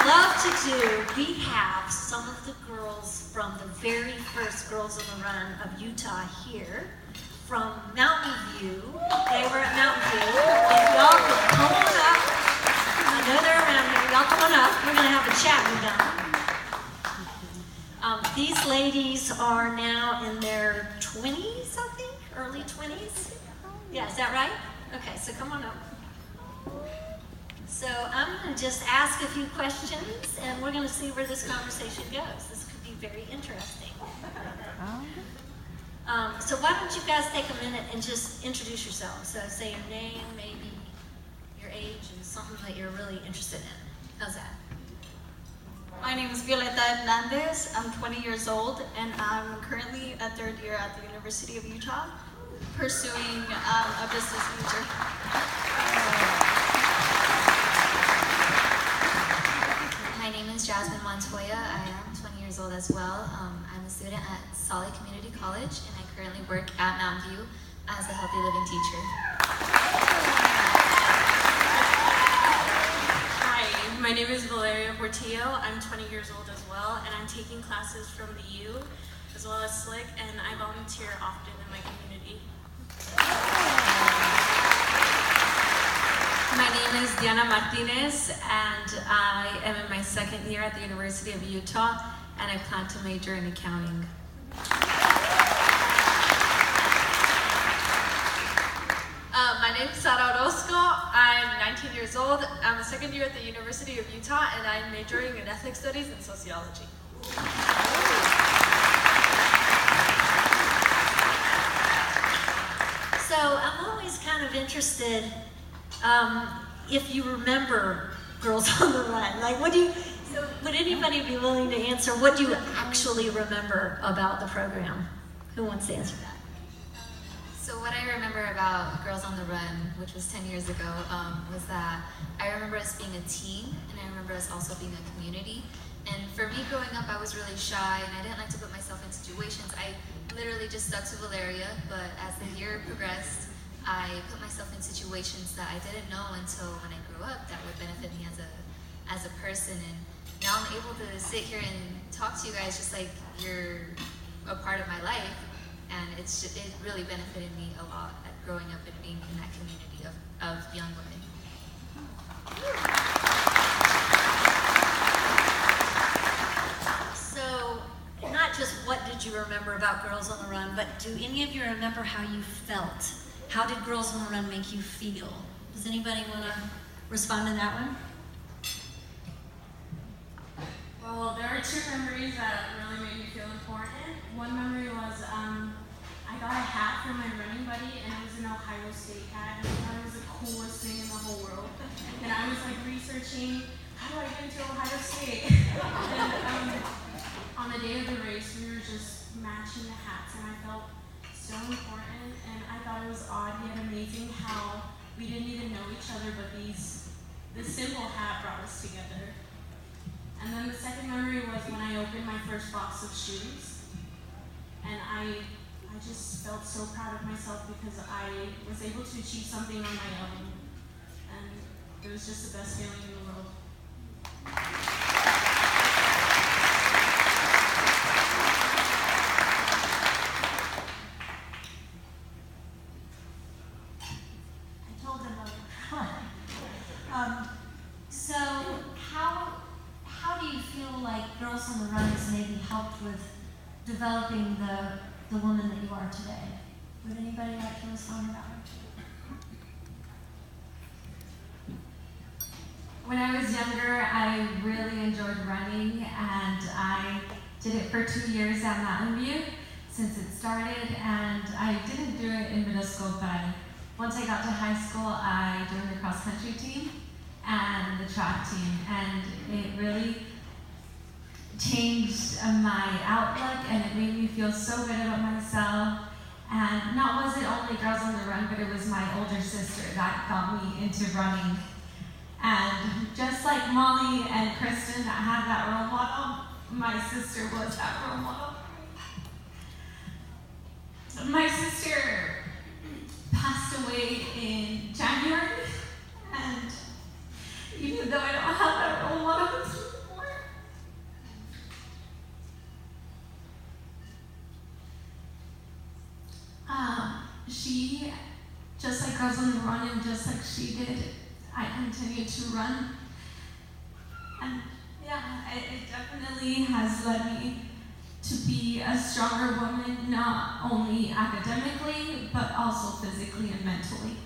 love to do, we have some of the girls from the very first Girls on the Run of Utah here from Mountain View. They were at Mountain View, and y'all can come on up. I know they're around here. Y'all come on up. We're going to have a chat with them. These ladies are now in their 20s, I think, early 20s. Yeah, is that right? Okay, so come on up. So I'm going to just ask a few questions, and we're going to see where this conversation goes. This could be very interesting. So why don't you guys take a minute and just introduce yourselves? So say your name, maybe your age, and something that you're really interested in. How's that? My name is Violeta Hernandez. I'm 20 years old, and I'm currently a third year at the University of Utah, pursuing a business major. My name is Jasmine Montoya. I am 20 years old as well. I'm a student at Solid Community College, and I currently work at Mountain View as a healthy living teacher. Hi, my name is Valeria Portillo. I'm 20 years old as well, and I'm taking classes from the U as well as SLIC, and I volunteer often in my community. My name is Diana Martinez, and I am in my second year at the University of Utah, and I plan to major in accounting. My name is Sara Orozco. I'm 19 years old. I'm a second year at the University of Utah, and I'm majoring in ethnic studies and sociology. So I'm always kind of interested if you remember Girls on the Run. Like, would anybody be willing to answer what do you actually remember about the program? Who wants to answer that? So what I remember about Girls on the Run, which was 10 years ago, was that I remember us being a team, and I remember us also being a community. And for me growing up, I was really shy, and I didn't like to put myself in situations. I literally just stuck to Valeria, but as the year progressed, I put myself in situations that I didn't know until when I grew up that would benefit me as a person. And now I'm able to sit here and talk to you guys just like you're a part of my life. And it really benefited me a lot at growing up and being in that community of young women. So, not just what did you remember about Girls on the Run, but do any of you remember how you felt? How did Girls on the Run make you feel? Does anybody want to respond to that one? Well, there are two memories that really made me feel important. One memory was I got a hat from my running buddy, and it was an Ohio State hat, and I thought it was the coolest thing in the whole world. And I was like researching, how do I get into Ohio State? And on the day of the race, we were just matching the hats, and I felt so important, and I thought it was odd yet amazing how we didn't even know each other, but this simple hat brought us together. And then the second memory was when I opened my first box of shoes, and I just felt so proud of myself because I was able to achieve something on my own, and it was just the best feeling in the world. I told them I would. So how do you feel like Girls on the Run has maybe helped with developing the woman that you are today? Would anybody like to respond to that one? When I was younger, I really enjoyed running, and I did it for 2 years at Mountain View since it started, and I didn't do it in middle school, but once I got to high school, I joined the cross-country team and the track team, and it really changed my outlook, and it made me feel so good about myself. And not was it only Girls on the Run, but it was my older sister that got me into running. And just like Molly and Kristen that had that role model, my sister was that role model. My sister passed away in January, and even though I don't have that role model, just like Girls on the Run and just like she did, I continued to run. And yeah, it definitely has led me to be a stronger woman, not only academically, but also physically and mentally.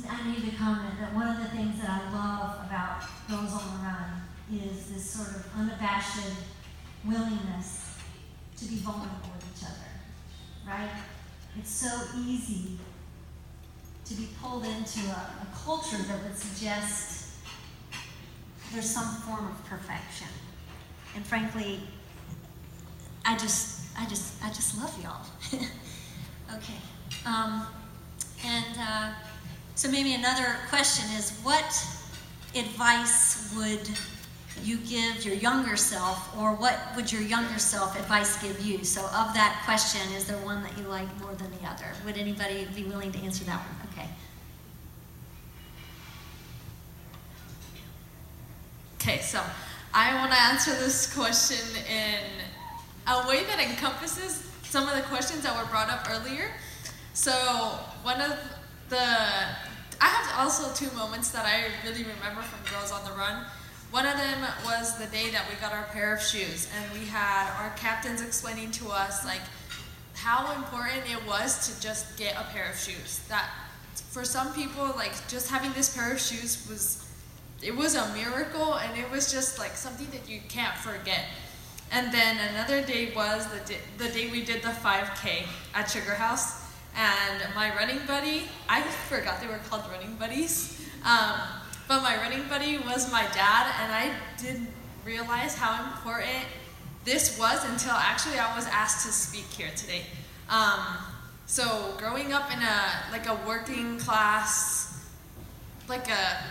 I need to comment that one of the things that I love about Girls on the Run is this sort of unabashed willingness to be vulnerable with each other, right? It's so easy to be pulled into a culture that would suggest there's some form of perfection. And frankly, I just love y'all. Okay. So maybe another question is, what advice would you give your younger self, or what would your younger self advice give you? So of that question, is there one that you like more than the other? Would anybody be willing to answer that one? Okay. Okay, so I want to answer this question in a way that encompasses some of the questions that were brought up earlier. So I have also two moments that I really remember from Girls on the Run. One of them was the day that we got our pair of shoes, and we had our captains explaining to us like how important it was to just get a pair of shoes. That for some people, like just having this pair of shoes was a miracle, and it was just like something that you can't forget. And then another day was the day we did the 5K at Sugar House. And my running buddy, I forgot they were called running buddies, but my running buddy was my dad, and I didn't realize how important this was until actually I was asked to speak here today. So growing up in a working class, like a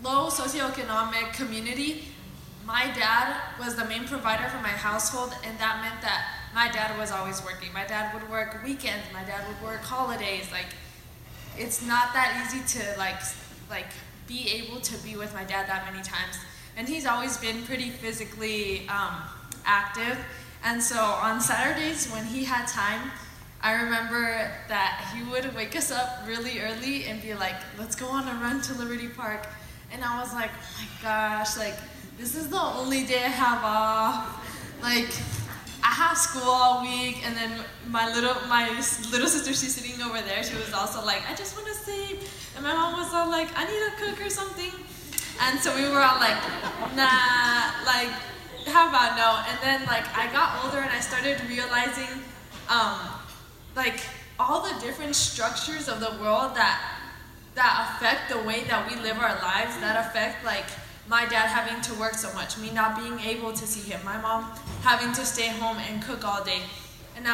low socioeconomic community, my dad was the main provider for my household, and that meant that my dad was always working. My dad would work weekends. My dad would work holidays. Like, it's not that easy to like be able to be with my dad that many times. And he's always been pretty physically active. And so on Saturdays when he had time, I remember that he would wake us up really early and be like, let's go on a run to Liberty Park. And I was like, oh my gosh, like, this is the only day I have off. Like, I have school all week, and then my little sister, she's sitting over there, she was also like, I just want to sleep. And my mom was all like, I need to cook or something. And so we were all like, nah, like, how about no? And then like I got older and I started realizing like all the different structures of the world that affect the way that we live our lives, that affect like my dad having to work so much, me not being able to see him, my mom having to stay home and cook all day. And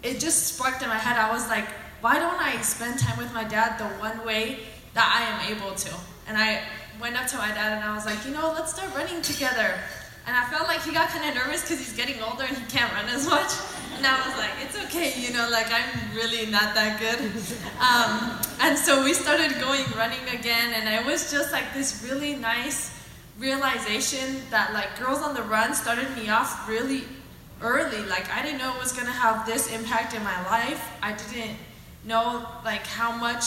it just sparked in my head. I was like, why don't I spend time with my dad the one way that I am able to? And I went up to my dad and I was like, let's start running together. And I felt like he got kind of nervous because he's getting older and he can't run as much. And I was like, it's okay, like I'm really not that good. And so we started running again, and it was just like this really nice realization that like Girls on the Run started me off really early. Like I didn't know it was gonna have this impact in my life. I didn't know like how much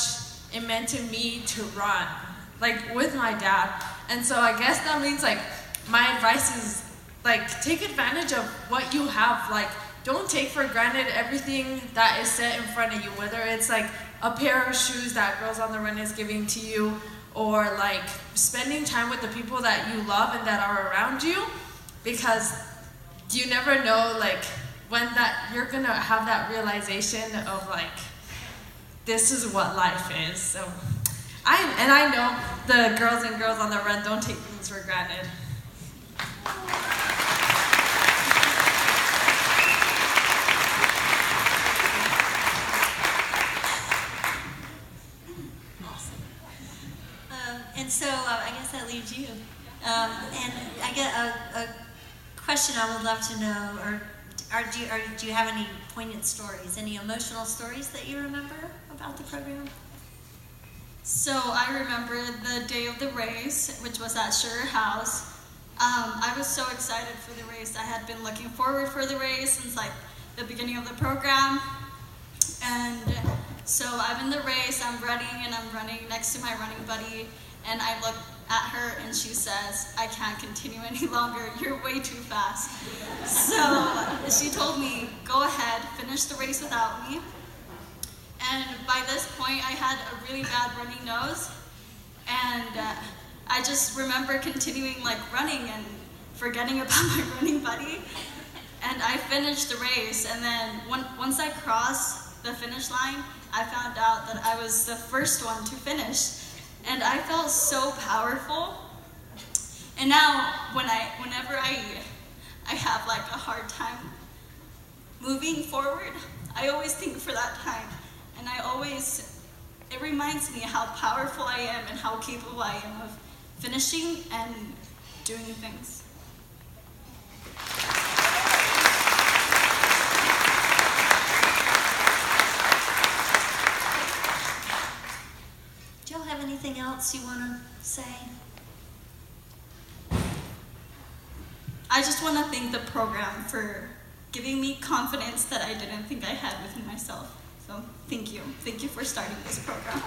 it meant to me to run, like with my dad. And so I guess that means like my advice is like take advantage of what you have. Like don't take for granted everything that is set in front of you, whether it's like a pair of shoes that Girls on the Run is giving to you, or like spending time with the people that you love and that are around you, because you never know like when that you're gonna have that realization of like this is what life is. So I know the girls and Girls on the Run don't take things for granted. And so I guess that leaves you. And I get a question I would love to know, do you have any poignant stories, any emotional stories that you remember about the program? So I remember the day of the race, which was at Sugar House. I was so excited for the race. I had been looking forward for the race since like the beginning of the program. And so I'm in the race, I'm running, and I'm running next to my running buddy, and I look at her and she says, "I can't continue any longer, you're way too fast." So she told me, "Go ahead, finish the race without me." And by this point, I had a really bad runny nose, and I just remember continuing like running and forgetting about my running buddy. And I finished the race, and then once I crossed the finish line, I found out that I was the first one to finish. And I felt so powerful. And now, whenever I have like a hard time moving forward, I always think for that time. And it reminds me how powerful I am and how capable I am of finishing and doing things. Do y'all have anything else you want to say? I just want to thank the program for giving me confidence that I didn't think I had within myself. So thank you. Thank you for starting this program.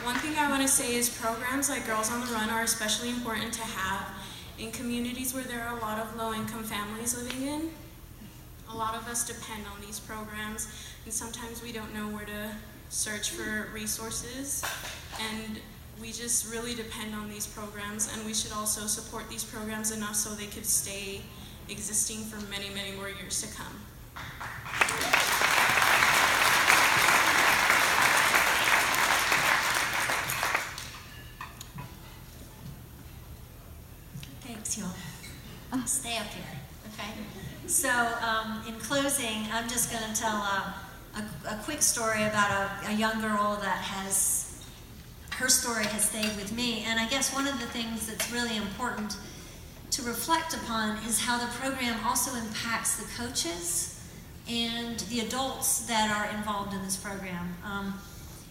One thing I want to say is programs like Girls on the Run are especially important to have in communities where there are a lot of low-income families living in. A lot of us depend on these programs, and sometimes we don't know where to search for resources, and we just really depend on these programs, and we should also support these programs enough so they could stay existing for many, many more years to come. Thanks, y'all. Stay up here, okay? So, in closing, I'm just going to tell a quick story about a young girl that her story has stayed with me. And I guess one of the things that's really important to reflect upon is how the program also impacts the coaches and the adults that are involved in this program.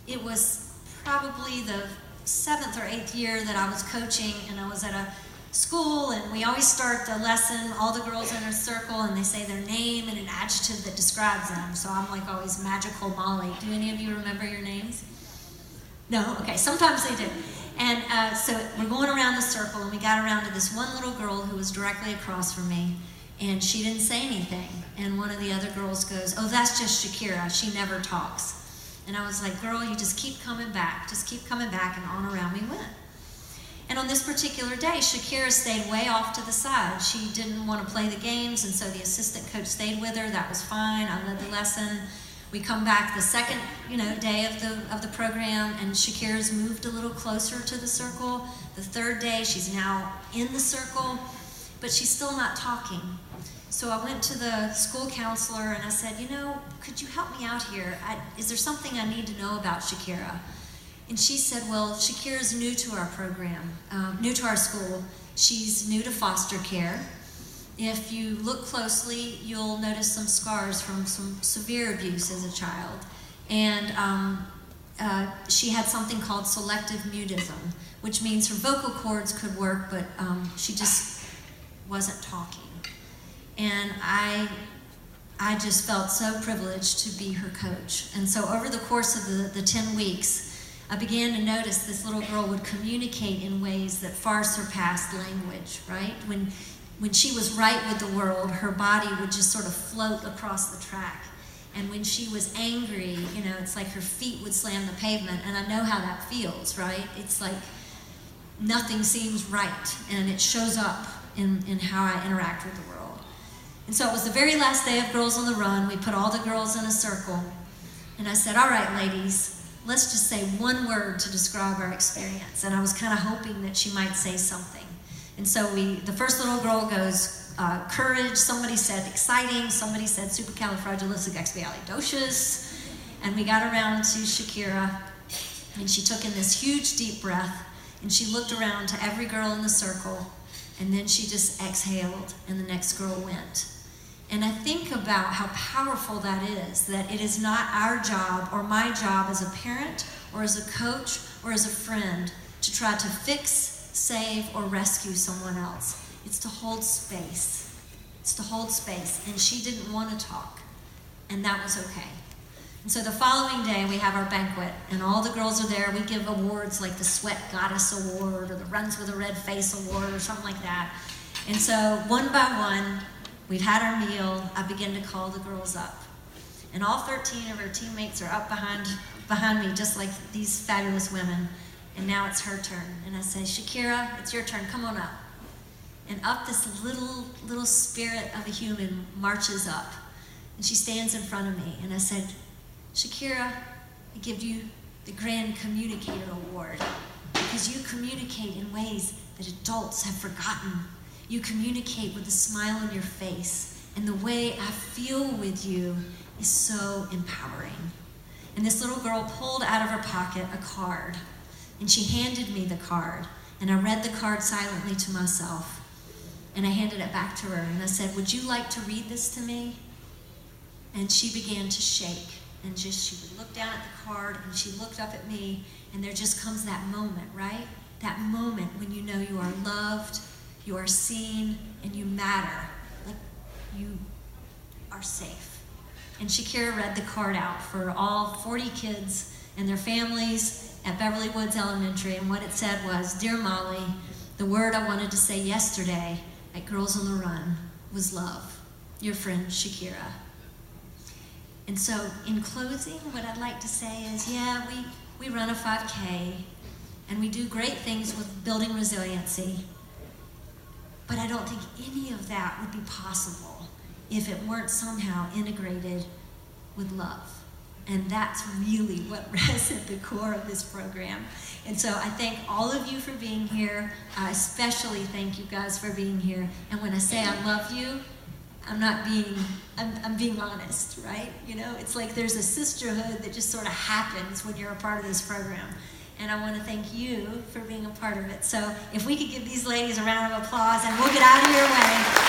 It was probably the 7th or 8th year that I was coaching, and I was at a school, and we always start the lesson, all the girls in a circle, and they say their name and an adjective that describes them. So I'm like always Magical Molly. Do any of you remember your names? No? Okay, sometimes they do. And so we're going around the circle, and we got around to this one little girl who was directly across from me, and she didn't say anything. And one of the other girls goes, "Oh, that's just Shakira, she never talks." And I was like, "Girl, you just keep coming back, and on around we went." And on this particular day, Shakira stayed way off to the side. She didn't want to play the games, and so the assistant coach stayed with her. That was fine. I led the lesson. We come back the second, day of the program, and Shakira's moved a little closer to the circle. The third day, she's now in the circle, but she's still not talking. So I went to the school counselor and I said, "Could you help me out here? Is there something I need to know about Shakira?" And she said, "Well, Shakira's new to our program, new to our school. She's new to foster care. If you look closely, you'll notice some scars from some severe abuse as a child. And she had something called selective mutism, which means her vocal cords could work, but she just wasn't talking." And I just felt so privileged to be her coach. And so over the course of the 10 weeks, I began to notice this little girl would communicate in ways that far surpassed language, right? When she was right with the world, her body would just sort of float across the track. And when she was angry, it's like her feet would slam the pavement, and I know how that feels, right? It's like nothing seems right, and it shows up in how I interact with the world. And so it was the very last day of Girls on the Run. We put all the girls in a circle, and I said, "All right, ladies, let's just say one word to describe our experience." And I was kind of hoping that she might say something. And so the first little girl goes, courage. Somebody said exciting. Somebody said supercalifragilisticexpialidocious. And we got around to Shakira, and she took in this huge deep breath, and she looked around to every girl in the circle, and then she just exhaled, and the next girl went. And I think about how powerful that is, that it is not our job or my job as a parent or as a coach or as a friend to try to fix, save, or rescue someone else. It's to hold space. It's to hold space. And she didn't want to talk, and that was okay. And so the following day, we have our banquet, and all the girls are there. We give awards like the Sweat Goddess Award or the Runs with a Red Face Award or something like that. And so one by one, we've had our meal. I begin to call the girls up. And all 13 of her teammates are up behind me, just like these fabulous women. And now it's her turn. And I say, Shakira, it's your turn. Come on up. And up this little spirit of a human marches up. And she stands in front of me. And I said, Shakira, I give you the Grand Communicator Award because you communicate in ways that adults have forgotten. You communicate with a smile on your face. And the way I feel with you is so empowering. And this little girl pulled out of her pocket a card. And she handed me the card. And I read the card silently to myself. And I handed it back to her. And I said, would you like to read this to me? And she began to shake. And she would look down at the card. And she looked up at me. And there just comes that moment, right? That moment when you know you are loved, you are seen, and you matter. Like you are safe. And Shakira read the card out for all 40 kids and their families at Beverly Woods Elementary. And what it said was, Dear Molly, the word I wanted to say yesterday at Girls on the Run was love. Your friend, Shakira. And so in closing, what I'd like to say is, yeah, we run a 5K, and we do great things with building resiliency. But I don't think any of that would be possible if it weren't somehow integrated with love. And that's really what rests at the core of this program. And so I thank all of you for being here. I especially thank you guys for being here. And when I say I love you, I'm being honest, right? You know, it's like there's a sisterhood that just sort of happens when you're a part of this program. And I want to thank you for being a part of it. So if we could give these ladies a round of applause, and we'll get out of your way.